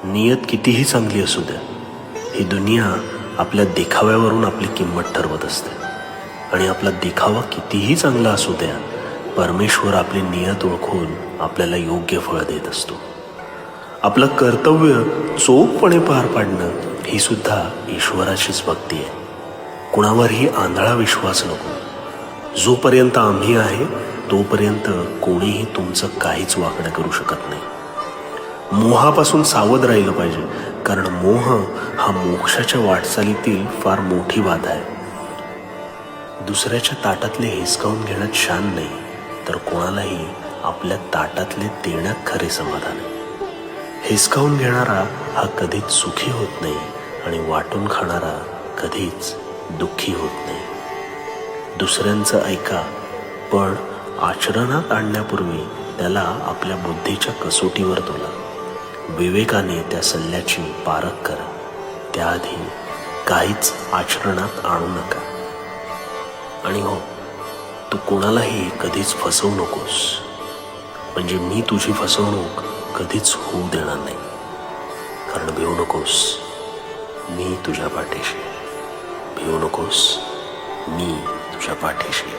नियत कितीही चांगली असू द्या, ही दुनिया आपल्या देखाव्यावरून आपली किंमत ठरवत असते. आणि आपला देखावा कितीही चांगला असू द्या, परमेश्वर आपली नियत ओळखून आपल्याला योग्य फळ देत असतो. आपलं कर्तव्य चोखपणे पार पाडणं ही सुद्धा ईश्वराचीच भक्ती आहे. कुणावरही आंधळा विश्वास नको. जोपर्यंत आम्ही आहे तोपर्यंत कोणीही तुमचं काहीच वाकडं करू शकत नाही. मोहापासून सावध राहिलं पाहिजे, कारण मोह हा मोक्षाच्या वाटचालीतील फार मोठी बाधा आहे. दुसऱ्याच्या ताटातले हिसकावून घेण्यात शान नाही, तर कोणालाही आपल्या ताटातले देण्यात खरे समाधान आहे. हिसकावून घेणारा हा कधीच सुखी होत नाही आणि वाटून खाणारा कधीच दुःखी होत नाही. दुसऱ्यांचं ऐका, पण आचरणात आणण्यापूर्वी त्याला आपल्या बुद्धीच्या कसोटीवर तोला. विवेकाने त्या सल्ल्याची पारख करा. त्याआधी काहीच आचरणात आणू नका. आणि हो, तू कोणालाही कधीच फसवू नकोस, म्हणजे मी तुझी फसवणूक कधीच होऊ देणार नाही. कारण भिवू नकोस, मी तुझ्या पाठीशी. भिवू नकोस, मी तुझ्या पाठीशी.